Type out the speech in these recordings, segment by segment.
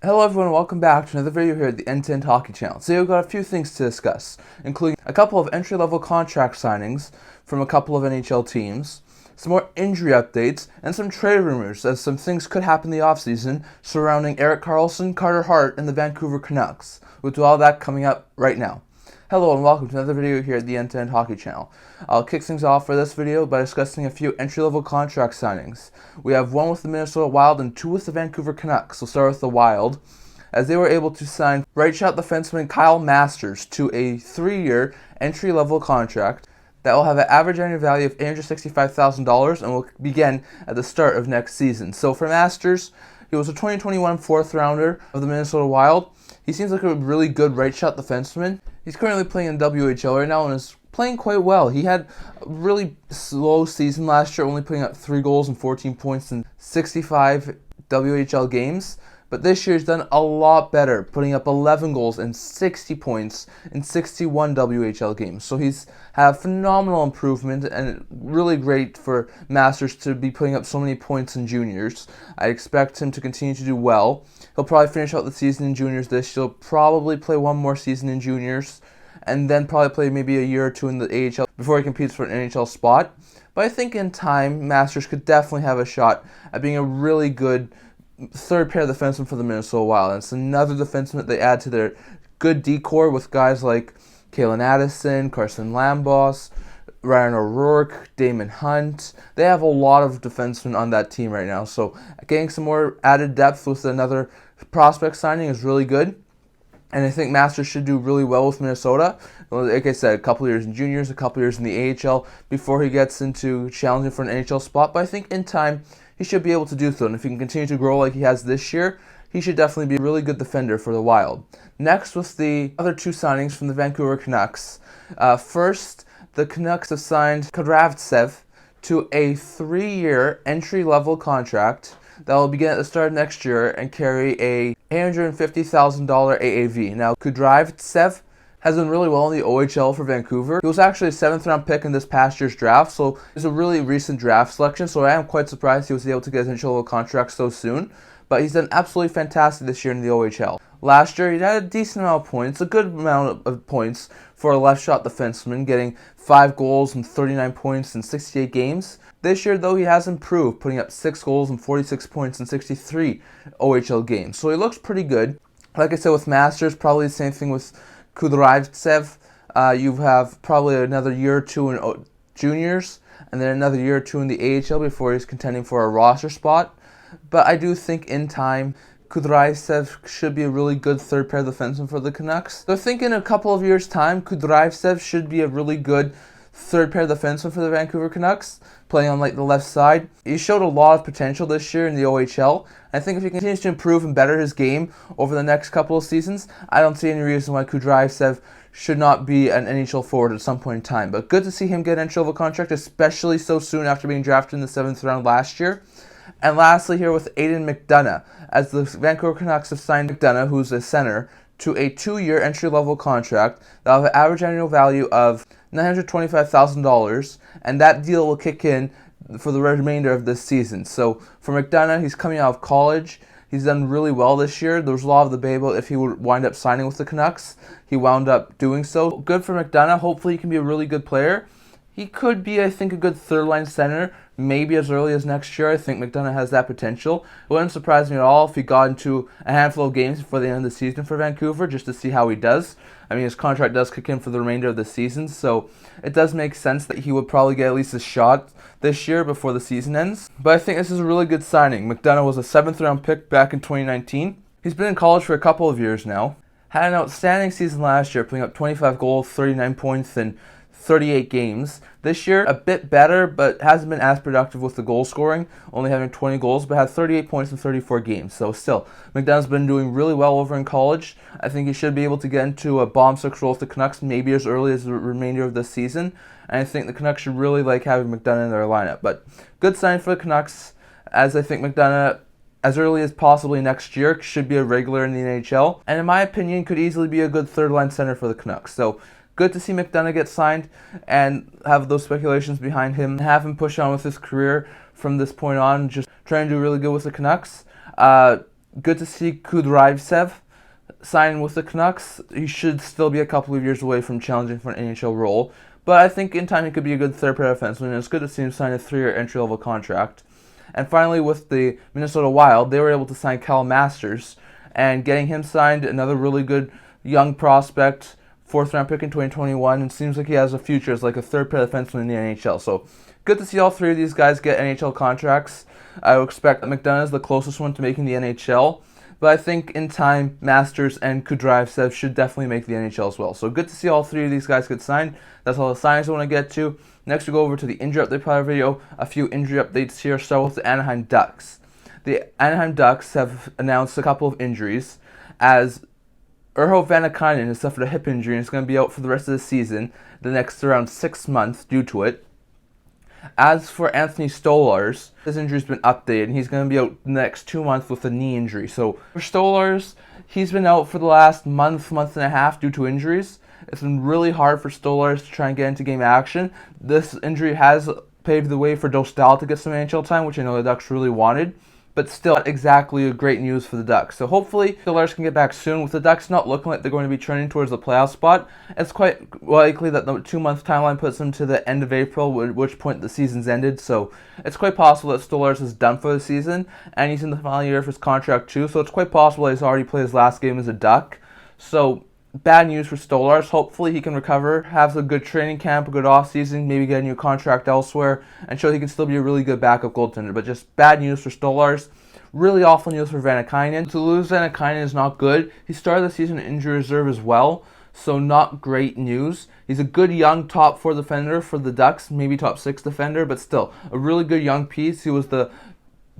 Hello everyone, welcome back to another video here at the End-to-End Hockey channel. Today we've got a few things to discuss, including a couple of entry-level contract signings from a couple of NHL teams, some more injury updates, and some trade rumors as some things could happen in the offseason surrounding Erik Karlsson, Carter Hart, and the Vancouver Canucks. We'll do all that coming up right now. Hello and welcome to another video here at the End-to-End Hockey channel. I'll kick things off for this video by discussing a few entry-level contract signings. We have one with the Minnesota Wild and two with the Vancouver Canucks. We'll start with the Wild, as they were able to sign right-shot defenseman Kyle Masters to a 3-year entry-level contract that will have an average annual value of $865,000 and will begin at the start of next season. So for Masters, he was a 2021 4th-rounder of the Minnesota Wild. He seems like a really good right-shot defenseman. He's currently playing in WHL right now and is playing quite well. He had a really slow season last year, only putting up 3 goals and 14 points in 65 WHL games. But this year he's done a lot better, putting up 11 goals and 60 points in 61 WHL games. So he's had phenomenal improvement and really great for Masters to be putting up so many points in juniors. I expect him to continue to do well. He'll probably finish out the season in juniors this year. He'll probably play one more season in juniors and then probably play maybe a year or two in the AHL before he competes for an NHL spot. But I think in time, Masters could definitely have a shot at being a really good third pair defenseman for the Minnesota Wild. And it's another defenseman they add to their good decor with guys like Kalen Addison, Carson Lambos, Ryan O'Rourke, Damon Hunt. They have a lot of defensemen on that team right now. So getting some more added depth with another prospect signing is really good. And I think Masters should do really well with Minnesota. Like I said, a couple years in juniors, a couple years in the AHL before he gets into challenging for an NHL spot. But I think in time, he should be able to do so. And if he can continue to grow like he has this year, he should definitely be a really good defender for the Wild. Next was the other two signings from the Vancouver Canucks. First, the Canucks have signed Kravtsev to a 3-year entry-level contract that will begin at the start of next year and carry a $850,000 AAV. Now, Kravtsev has done really well in the OHL for Vancouver. He was actually a 7th-round pick in this past year's draft, so it's a really recent draft selection, so I am quite surprised he was able to get his entry-level contract so soon. But he's done absolutely fantastic this year in the OHL. Last year, he had a decent amount of points, a good amount of points for a left-shot defenseman, getting 5 goals and 39 points in 68 games. This year, though, he has improved, putting up 6 goals and 46 points in 63 OHL games. So he looks pretty good. Like I said, with Masters, probably the same thing with Kravtsev. You have probably another year or two in juniors, and then another year or two in the AHL before he's contending for a roster spot. But I do think in time, Kravtsev should be a really good third pair defenseman for the Canucks. So I think in a couple of years' time, Kravtsev should be a really good third pair defenseman for the Vancouver Canucks, playing on like the left side. He showed a lot of potential this year in the OHL. I think if he continues to improve and better his game over the next couple of seasons, I don't see any reason why Kravtsev should not be an NHL forward at some point in time. But good to see him get an entry-level contract, especially so soon after being drafted in the 7th round last year. And lastly here with Aidan McDonough, as the Vancouver Canucks have signed McDonough, who's a center, to a 2-year entry-level contract that will have an average annual value of $925,000, and that deal will kick in for the remainder of this season. So for McDonough, he's coming out of college. He's done really well this year. There was a lot of debate about if he would wind up signing with the Canucks. He wound up doing so. Good for McDonough. Hopefully he can be a really good player. He could be, I think, a good third-line center, maybe as early as next year. I think McDonough has that potential. It wouldn't surprise me at all if he got into a handful of games before the end of the season for Vancouver, just to see how he does. I mean, his contract does kick in for the remainder of the season, so it does make sense that he would probably get at least a shot this year before the season ends. But I think this is a really good signing. McDonough was a 7th-round pick back in 2019. He's been in college for a couple of years now. Had an outstanding season last year, putting up 25 goals, 39 points, and 38 games. This year, a bit better, but hasn't been as productive with the goal scoring, only having 20 goals, but had 38 points in 34 games. So still, McDonough's been doing really well over in college. I think he should be able to get into a bomb 6 role with the Canucks maybe as early as the remainder of this season. And I think the Canucks should really like having McDonough in their lineup. But good sign for the Canucks, as I think McDonough, as early as possibly next year, should be a regular in the NHL. And in my opinion, could easily be a good third-line center for the Canucks. So good to see McDonough get signed and have those speculations behind him, and have him push on with his career from this point on, just trying to do really good with the Canucks. Good to see Kudryavtsev sign with the Canucks. He should still be a couple of years away from challenging for an NHL role, but I think in time he could be a good third pair defenseman, and it's good to see him sign a 3-year entry-level contract. And finally, with the Minnesota Wild, they were able to sign Cal Masters, and getting him signed, another really good young prospect, 4th-round pick in 2021, and seems like he has a future as like a third pair defenseman in the NHL. So good to see all three of these guys get NHL contracts. I would expect that McDonough is the closest one to making the NHL, but I think in time, Masters and Kudryavtsev should definitely make the NHL as well. So good to see all three of these guys get signed. That's all the signings I want to get to. Next, we go over to the injury update part of the video. A few injury updates here. Start with the Anaheim Ducks. The Anaheim Ducks have announced a couple of injuries, as Urho Vainakainen has suffered a hip injury and is going to be out for the rest of the season, the next around 6 months due to it. As for Anthony Stolarz, his injury's been updated, and he's going to be out the next 2 months with a knee injury. So for Stolarz, he's been out for the last month and a half due to injuries. It's been really hard for Stolarz to try and get into game action. This injury has paved the way for Dostal to get some NHL time, which I know the Ducks really wanted, but still not exactly a great news for the Ducks. So hopefully Stolarz can get back soon. With the Ducks not looking like they're going to be trending towards the playoff spot, it's quite likely that the 2-month timeline puts them to the end of April, at which point the season's ended. So it's quite possible that Stolarz is done for the season, and he's in the final year of his contract too, so it's quite possible that he's already played his last game as a Duck. So bad news for Stolarz. Hopefully he can recover, have a good training camp, a good offseason, maybe get a new contract elsewhere, and show he can still be a really good backup goaltender. But just bad news for Stolarz. Really awful news for Vainakainen. To lose Vainakainen is not good. He started the season in injury reserve as well, so not great news. He's a good young top 4 defender for the Ducks, maybe top 6 defender, but still a really good young piece. He was the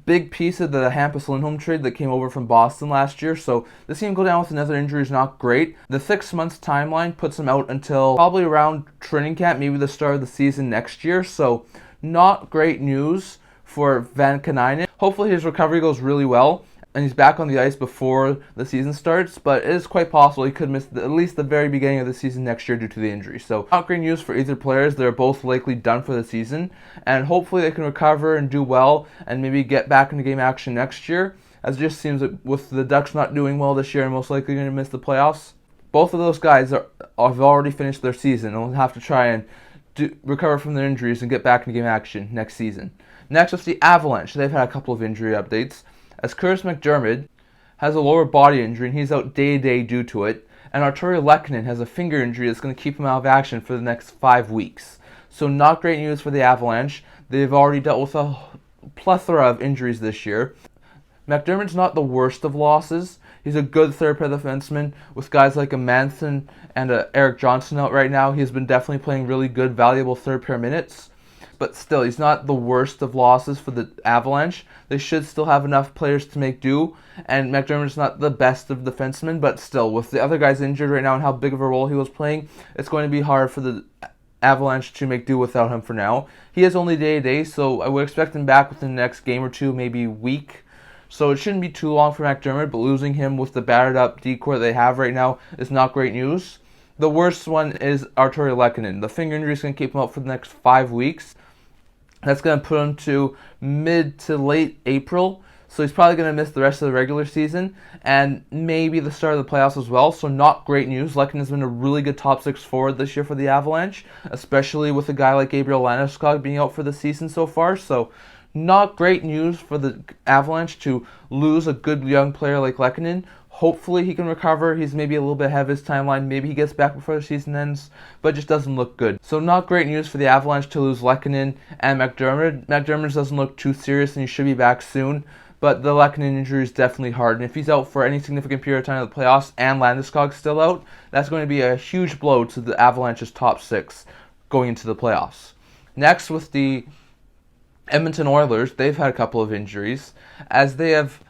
big piece of the Hampus Lindholm trade that came over from Boston last year, so to see him go down with another injury is not great. The 6 months timeline puts him out until probably around training camp, maybe the start of the season next year, so not great news for Vainakainen. Hopefully his recovery goes really well and he's back on the ice before the season starts, but it is quite possible he could miss at least the very beginning of the season next year due to the injury. So not great news for either players. They're both likely done for the season, and hopefully they can recover and do well and maybe get back into game action next year, as it just seems that with the Ducks not doing well this year and most likely going to miss the playoffs, both of those guys have already finished their season and will have to try and recover from their injuries and get back into game action next season. Next is the Avalanche. They've had a couple of injury updates, as Curtis McDermott has a lower body injury and he's out day-to-day due to it, and Artturi Lehkonen has a finger injury that's going to keep him out of action for the next 5 weeks. So not great news for the Avalanche. They've already dealt with a plethora of injuries this year. McDermott's not the worst of losses. He's a good third-pair defenseman with guys like a Manthan and Eric Johnson out right now. He's been definitely playing really good, valuable third-pair minutes. But still, he's not the worst of losses for the Avalanche. They should still have enough players to make do, and McDermott's not the best of defensemen, but still, with the other guys injured right now and how big of a role he was playing, it's going to be hard for the Avalanche to make do without him for now. He is only day-to-day, so I would expect him back within the next game or two, maybe week. So it shouldn't be too long for McDermott, but losing him with the battered-up decor they have right now is not great news. The worst one is Artturi Lehkonen. The finger injury is going to keep him out for the next 5 weeks. That's going to put him to mid to late April, so he's probably going to miss the rest of the regular season and maybe the start of the playoffs as well, so not great news. Lehkonen has been a really good top 6 forward this year for the Avalanche, especially with a guy like Gabriel Landeskog being out for the season so far, so not great news for the Avalanche to lose a good young player like Lehkonen. Hopefully he can recover. He's maybe a little bit ahead of his timeline. Maybe he gets back before the season ends, but it just doesn't look good. So not great news for the Avalanche to lose Lehkonen and McDermott. McDermott doesn't look too serious and he should be back soon, but the Lehkonen injury is definitely hard. And if he's out for any significant period of time in the playoffs and Landeskog's still out, that's going to be a huge blow to the Avalanche's top 6 going into the playoffs. Next, with the Edmonton Oilers, they've had a couple of injuries, as they have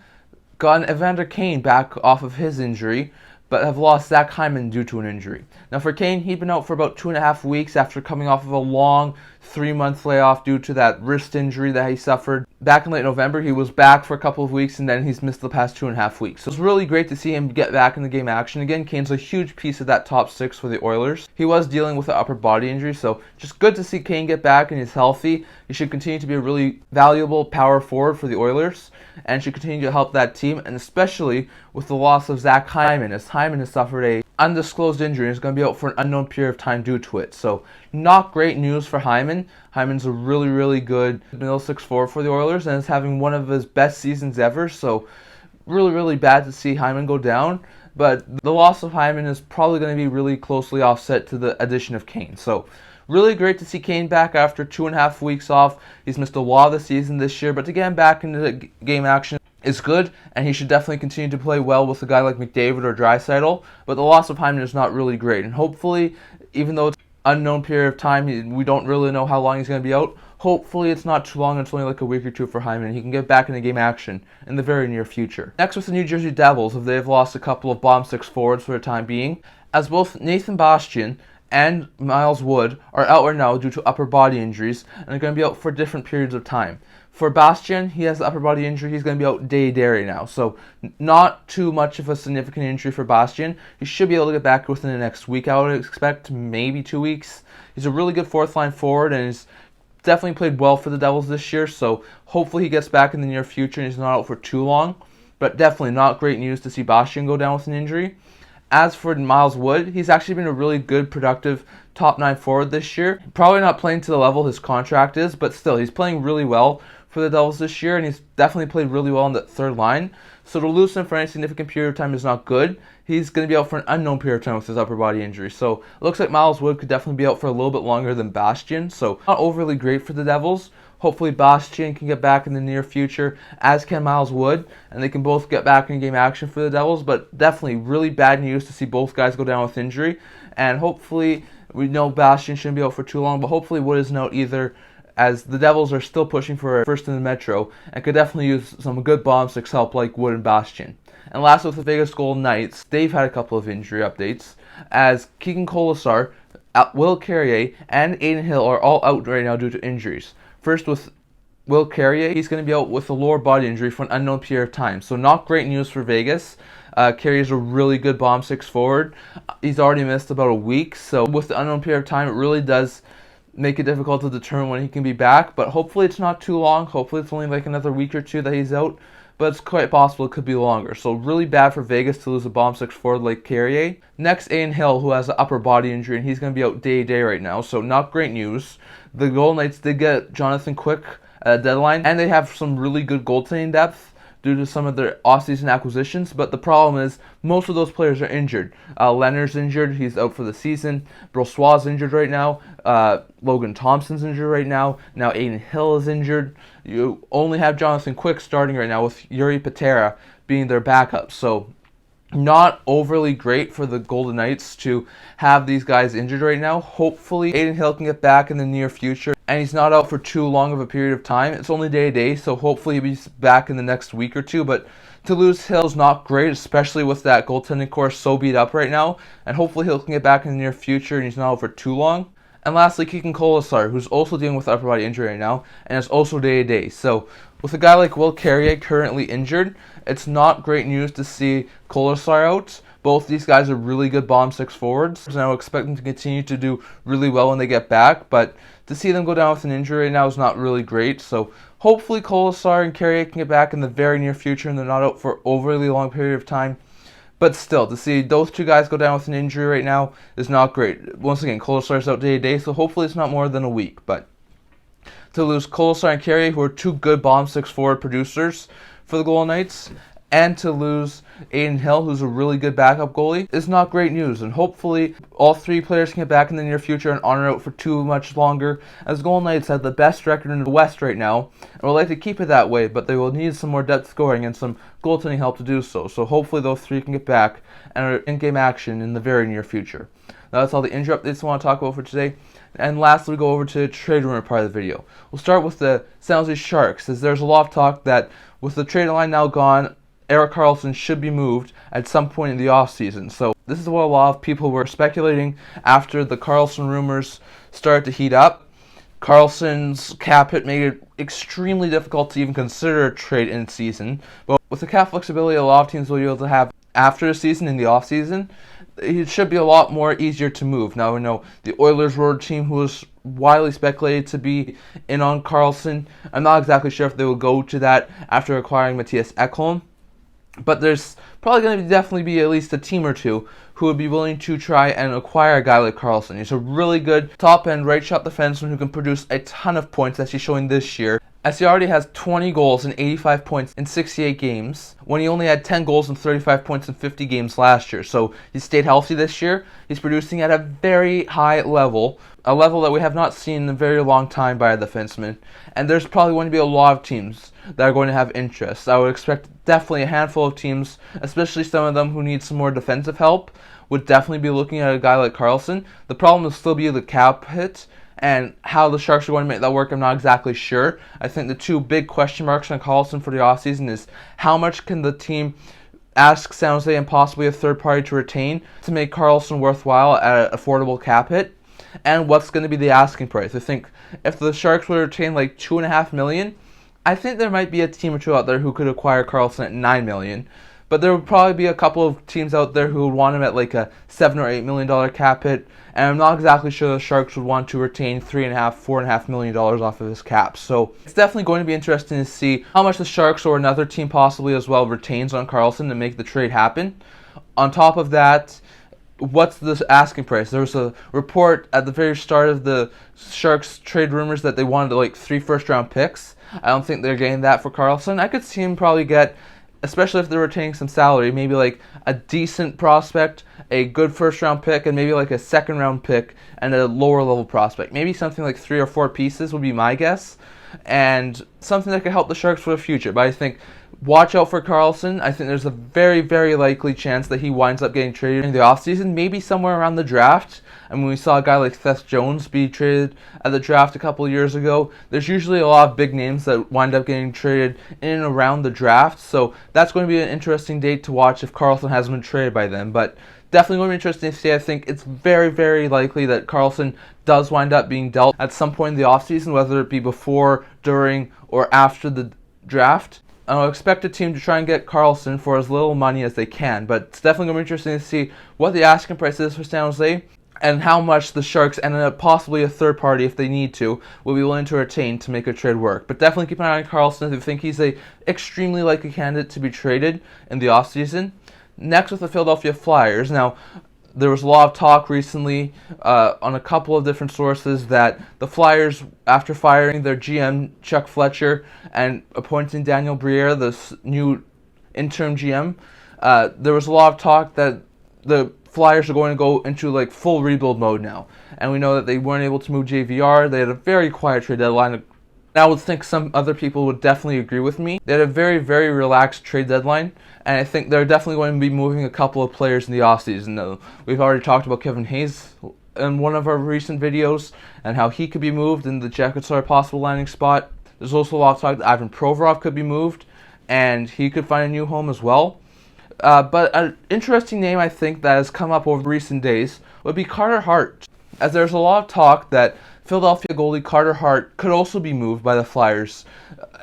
gotten Evander Kane back off of his injury, but have lost Zach Hyman due to an injury. Now for Kane, he'd been out for about 2.5 weeks after coming off of a long 3-month layoff due to that wrist injury that he suffered back in late November. He was back for a couple of weeks, and then he's missed the past 2.5 weeks. So it's really great to see him get back in the game action again. Kane's a huge piece of that top six for the Oilers. He was dealing with an upper body injury, so just good to see Kane get back and he's healthy. He should continue to be a really valuable power forward for the Oilers and should continue to help that team, and especially with the loss of Zach Hyman, as Hyman has suffered a undisclosed injury and is going to be out for an unknown period of time due to it. So not great news for Hyman. Hyman's a really, really good middle six forward for the Oilers and is having one of his best seasons ever. So really, really bad to see Hyman go down. But the loss of Hyman is probably going to be really closely offset to the addition of Kane. So really great to see Kane back after 2.5 weeks off. He's missed a lot of the season this year, but to get him back into the game action is good, and he should definitely continue to play well with a guy like McDavid or Draisaitl. But the loss of Hyman is not really great, and hopefully, even though it's an unknown period of time, we don't really know how long he's going to be out. Hopefully it's not too long, it's only like a week or two for Hyman, and he can get back into game action in the very near future. Next with the New Jersey Devils, they've lost a couple of bomb six forwards for the time being, as both Nathan Bastian and Miles Wood are out right now due to upper body injuries, and are going to be out for different periods of time. For Bastian, he has the upper body injury. He's going to be out day right now. So not too much of a significant injury for Bastian. He should be able to get back within the next week, I would expect, maybe 2 weeks. He's a really good fourth line forward and he's definitely played well for the Devils this year. So hopefully he gets back in the near future and he's not out for too long. But definitely not great news to see Bastian go down with an injury. As for Miles Wood, he's actually been a really good, productive top 9 forward this year. Probably not playing to the level his contract is, but still, he's playing really well for the Devils this year, and he's definitely played really well on the third line. So to lose him for any significant period of time is not good. He's going to be out for an unknown period of time with his upper body injury. So it looks like Miles Wood could definitely be out for a little bit longer than Bastian. So not overly great for the Devils. Hopefully Bastian can get back in the near future, as can Miles Wood, and they can both get back in game action for the Devils. But definitely really bad news to see both guys go down with injury. And hopefully, we know Bastian shouldn't be out for too long, but hopefully Wood isn't out either, as the Devils are still pushing for first in the Metro and could definitely use some good bomb six help like Wood and Bastian. And last with the Vegas Golden Knights, they've had a couple of injury updates, as Keegan Kolesar, Will Carrier, and Adin Hill are all out right now due to injuries. First with Will Carrier, he's going to be out with a lower body injury for an unknown period of time. So not great news for Vegas. Carrier's a really good bomb six forward. He's already missed about a week, so with the unknown period of time, it really does make it difficult to determine when he can be back, but hopefully it's not too long. Hopefully it's only like another week or two that he's out, but it's quite possible it could be longer. So really bad for Vegas to lose a bomb six forward like Carrier. Next, Adin Hill, who has an upper body injury, and he's going to be out day right now, so not great news. The Golden Knights did get Jonathan Quick at a deadline, and they have some really good goaltending depth due to some of their off-season acquisitions, but the problem is most of those players are injured. Leonard's injured, he's out for the season. Brossoit's injured right now. Logan Thompson's injured right now. Now Adin Hill is injured. You only have Jonathan Quick starting right now with Yuri Patera being their backup. So not overly great for the Golden Knights to have these guys injured right now. Hopefully Adin Hill can get back in the near future, and he's not out for too long of a period of time. It's only day, so hopefully he'll be back in the next week or two. But to lose Hill is not great, especially with that goaltending core so beat up right now. And hopefully Hill can get back in the near future and he's not out for too long. And lastly, Keegan Kolesar, who's also dealing with upper body injury right now, and is also day. So with a guy like Will Carrier currently injured, it's not great news to see Kolesar out. Both these guys are really good bomb six forwards, and I would expect them to continue to do really well when they get back, but to see them go down with an injury right now is not really great. So hopefully Kolesar and Carrier can get back in the very near future and they're not out for overly long period of time. But still, to see those two guys go down with an injury right now is not great. Once again, Kolesar's out day, so hopefully it's not more than a week. But to lose Kolesar and Carrier, who are two good bomb six forward producers for the Golden Knights, and to lose Adin Hill, who's a really good backup goalie, is not great news. And hopefully all three players can get back in the near future and aren't out for too much longer, as Golden Knights have the best record in the West right now, and would like to keep it that way, but they will need some more depth scoring and some goaltending help to do so. So hopefully those three can get back and are in game action in the very near future. Now that's all the injury updates I want to talk about for today. And lastly, we go over to the trade rumor part of the video. We'll start with the San Jose Sharks, as there's a lot of talk that with the trade line now gone, Erik Karlsson should be moved at some point in the offseason. So this is what a lot of people were speculating after the Karlsson rumors started to heat up. Karlsson's cap hit made it extremely difficult to even consider a trade in season. But with the cap flexibility a lot of teams will be able to have after the season, in the offseason, it should be a lot more easier to move. Now we know the Oilers were a team who was widely speculated to be in on Karlsson. I'm not exactly sure if they will go to that after acquiring Mattias Ekholm. But there's probably going to definitely be at least a team or two who would be willing to try and acquire a guy like Karlsson. He's a really good top-end right-shot defenseman who can produce a ton of points, as he's showing this year, as he already has 20 goals and 85 points in 68 games, when he only had 10 goals and 35 points in 50 games last year. So he stayed healthy this year. He's producing at a very high level, a level that we have not seen in a very long time by a defenseman. And there's probably going to be a lot of teams that are going to have interest. I would expect definitely a handful of teams, especially some of them who need some more defensive help, would definitely be looking at a guy like Karlsson. The problem will still be the cap hit, and how the Sharks are going to make that work, I'm not exactly sure. I think the two big question marks on Karlsson for the offseason is how much can the team ask San Jose and possibly a third party to retain to make Karlsson worthwhile at an affordable cap hit, and what's going to be the asking price. I think if the Sharks would retain like $2.5 million, I think there might be a team or two out there who could acquire Karlsson at $9 million. But there would probably be a couple of teams out there who would want him at like a $7 or $8 million cap hit. And I'm not exactly sure the Sharks would want to retain $4.5 million off of his cap. So it's definitely going to be interesting to see how much the Sharks or another team possibly as well retains on Karlsson to make the trade happen. On top of that, what's the asking price? There was a report at the very start of the Sharks trade rumors that they wanted like 3 first-round picks. I don't think they're getting that for Karlsson. I could see him probably get, especially if they're retaining some salary, maybe like a decent prospect, a good first-round pick, and maybe like a second-round pick and a lower-level prospect. Maybe something like 3 or 4 pieces would be my guess, and something that could help the Sharks for the future. But I think, watch out for Karlsson. I think there's a very, very likely chance that he winds up getting traded in the offseason, maybe somewhere around the draft. I mean, we saw a guy like Seth Jones be traded at the draft a couple of years ago. There's usually a lot of big names that wind up getting traded in and around the draft, so that's going to be an interesting date to watch if Karlsson hasn't been traded by then. But definitely going to be interesting to see. I think it's very, very likely that Karlsson does wind up being dealt at some point in the offseason, whether it be before, during, or after the draft. I'll expect a team to try and get Karlsson for as little money as they can, but it's definitely going to be interesting to see what the asking price is for San Jose and how much the Sharks and possibly a third party, if they need to, will be willing to retain to make a trade work. But definitely keep an eye on Karlsson. I think he's a extremely likely candidate to be traded in the offseason. Next with the Philadelphia Flyers. Now, there was a lot of talk recently on a couple of different sources that the Flyers, after firing their GM Chuck Fletcher and appointing Daniel Briere, the new interim GM, there was a lot of talk that the Flyers are going to go into like full rebuild mode now. And we know that they weren't able to move JVR. They had a very quiet trade deadline. I would think some other people would definitely agree with me. They had a very, very relaxed trade deadline, and I think they're definitely going to be moving a couple of players in the offseason. We've already talked about Kevin Hayes in one of our recent videos and how he could be moved and the Jackets are a possible landing spot. There's also a lot of talk that Ivan Provorov could be moved, and he could find a new home as well. But an interesting name I think that has come up over recent days would be Carter Hart, as there's a lot of talk that Philadelphia goalie Carter Hart could also be moved by the Flyers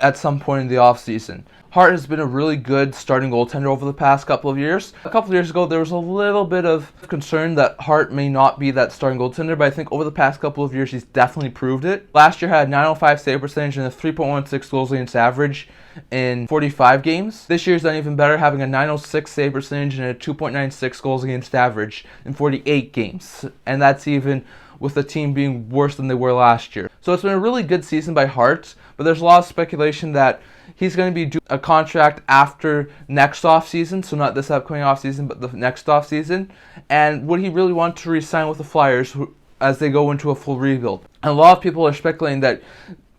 at some point in the offseason. Hart has been a really good starting goaltender over the past couple of years. A couple of years ago, there was a little bit of concern that Hart may not be that starting goaltender, but I think over the past couple of years, he's definitely proved it. Last year had a .905 save percentage and a 3.16 goals against average in 45 games. This year's done even better, having a .906 save percentage and a 2.96 goals against average in 48 games. And that's even with the team being worse than they were last year. So it's been a really good season by Hart, but there's a lot of speculation that he's going to be due a contract after next offseason, so not this upcoming offseason, but the next offseason. And would he really want to re-sign with the Flyers as they go into a full rebuild? And a lot of people are speculating that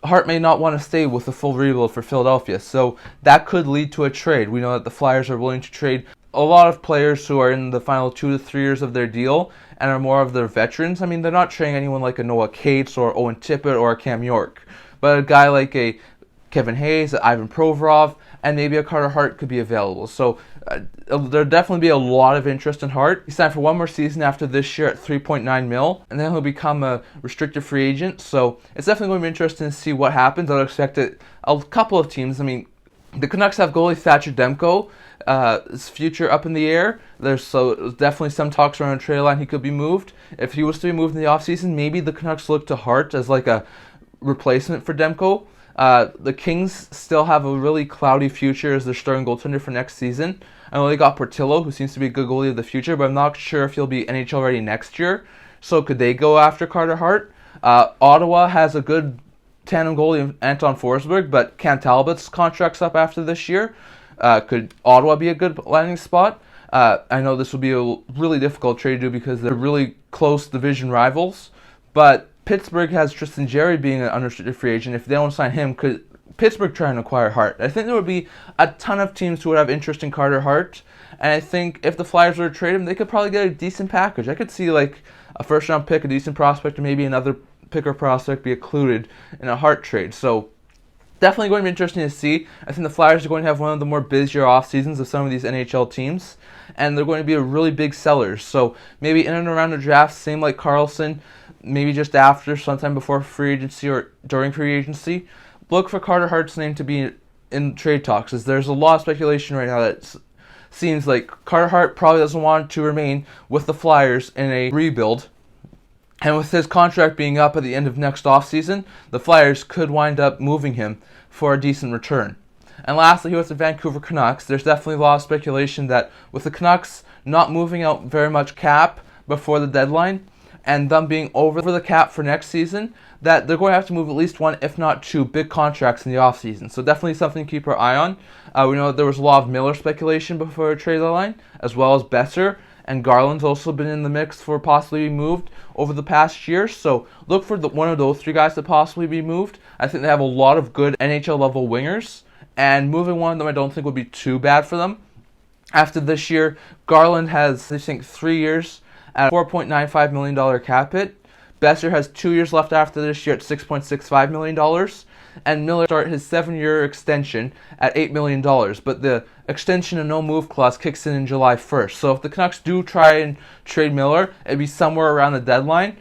Hart may not want to stay with the full rebuild for Philadelphia, so that could lead to a trade. We know that the Flyers are willing to trade a lot of players who are in the final 2 to 3 years of their deal and are more of their veterans. I mean, they're not trading anyone like a Noah Cates or Owen Tippett or a Cam York, but a guy like a Kevin Hayes, Ivan Provorov, and maybe a Carter Hart could be available. So there'll definitely be a lot of interest in Hart. He signed for one more season after this year at $3.9 million, and then he'll become a restricted free agent. So it's definitely going to be interesting to see what happens. I'll expect it. A couple of teams. I mean, the Canucks have goalie Thatcher Demko. His future up in the air. There's definitely some talks around the trade line he could be moved. If he was to be moved in the offseason, maybe the Canucks look to Hart as like a replacement for Demko. The Kings still have a really cloudy future as their starting goaltender for next season. I know they got Portillo, who seems to be a good goalie of the future, but I'm not sure if he'll be NHL ready next year. So could they go after Carter Hart? Ottawa has a good tandem goalie, Anton Forsberg, but Cam Talbot's contract's up after this year. Could Ottawa be a good landing spot? I know this will be a really difficult trade to do because they're really close division rivals, but Pittsburgh has Tristan Jarry being an unrestricted free agent. If they don't sign him, could Pittsburgh try and acquire Hart? I think there would be a ton of teams who would have interest in Carter Hart, and I think if the Flyers were to trade him, they could probably get a decent package. I could see like a first-round pick, a decent prospect, or maybe another pick or prospect be included in a Hart trade. So definitely going to be interesting to see. I think the Flyers are going to have one of the more busier off seasons of some of these NHL teams, and they're going to be a really big sellers. So maybe in and around the draft, same like Karlsson, maybe just after, sometime before free agency or during free agency, look for Carter Hart's name to be in trade talks. As there's a lot of speculation right now that seems like Carter Hart probably doesn't want to remain with the Flyers in a rebuild. And with his contract being up at the end of next offseason, the Flyers could wind up moving him for a decent return. And lastly, here with the Vancouver Canucks, there's definitely a lot of speculation that with the Canucks not moving out very much cap before the deadline, and them being over the cap for next season, that they're going to have to move at least one, if not two, big contracts in the offseason. So definitely something to keep our eye on. We know that there was a lot of Miller speculation before the trade deadline, as well as Boeser, and Garland's also been in the mix for possibly being moved over the past year. So look for one of those three guys to possibly be moved. I think they have a lot of good NHL level wingers, and moving one of them I don't think would be too bad for them. After this year, Garland has, I think, 3 years at $4.95 million cap hit. Boeser has 2 years left after this year at $6.65 million. And Miller start his 7-year extension at $8 million. But the extension and no move clause kicks in July 1st. So if the Canucks do try and trade Miller, it'd be somewhere around the deadline.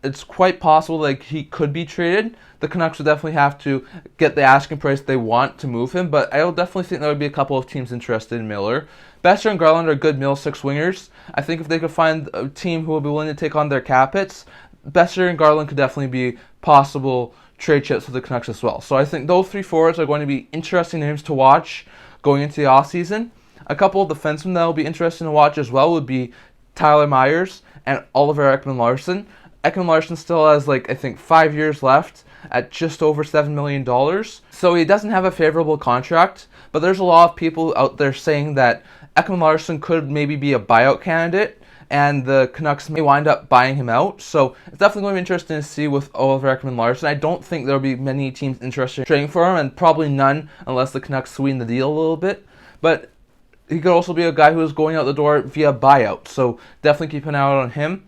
It's quite possible that he could be traded. The Canucks would definitely have to get the asking price they want to move him, but I would definitely think there would be a couple of teams interested in Miller. Boeser and Garland are good middle six wingers. I think if they could find a team who will be willing to take on their cap hits, Boeser and Garland could definitely be possible trade chips for the Canucks as well. So I think those three forwards are going to be interesting names to watch going into the offseason. A couple of defensemen that will be interesting to watch as well would be Tyler Myers and Oliver Ekman-Larsson. Ekman-Larsson still has, I think 5 years left at just over $7 million. So he doesn't have a favorable contract, but there's a lot of people out there saying that Ekman-Larsson could maybe be a buyout candidate, and the Canucks may wind up buying him out. So it's definitely going to be interesting to see with Oliver Ekman-Larsson. I don't think there'll be many teams interested in trading for him, and probably none unless the Canucks sweeten the deal a little bit. But he could also be a guy who is going out the door via buyout. So definitely keep an eye out on him.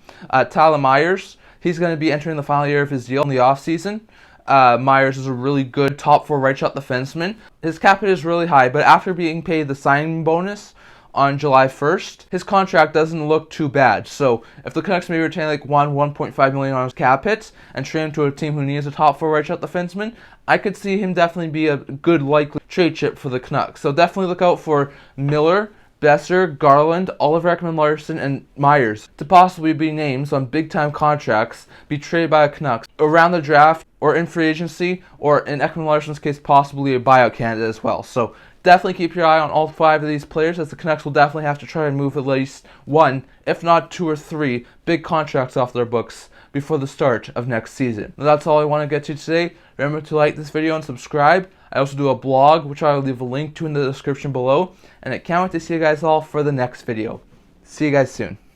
Tyler Myers, he's going to be entering the final year of his deal in the offseason. Myers is a really good top four right shot defenseman. His cap hit is really high, but after being paid the signing bonus on July 1st, his contract doesn't look too bad. So if the Canucks maybe retain $1.5 million on his cap hits and trade him to a team who needs a top four right shot defenseman, I could see him definitely be a good likely trade chip for the Canucks. So definitely look out for Miller, Boeser, Garland, Oliver Ekman-Larsson, and Myers to possibly be names on big-time contracts be traded by the Canucks around the draft or in free agency, or in Ekman-Larsson's case, possibly a buyout candidate as well. So definitely keep your eye on all five of these players, as the Canucks will definitely have to try and move at least one, if not two or three, big contracts off their books before the start of next season. Now, that's all I want to get to today. Remember to like this video and subscribe. I also do a blog, which I will leave a link to in the description below. And I can't wait to see you guys all for the next video. See you guys soon.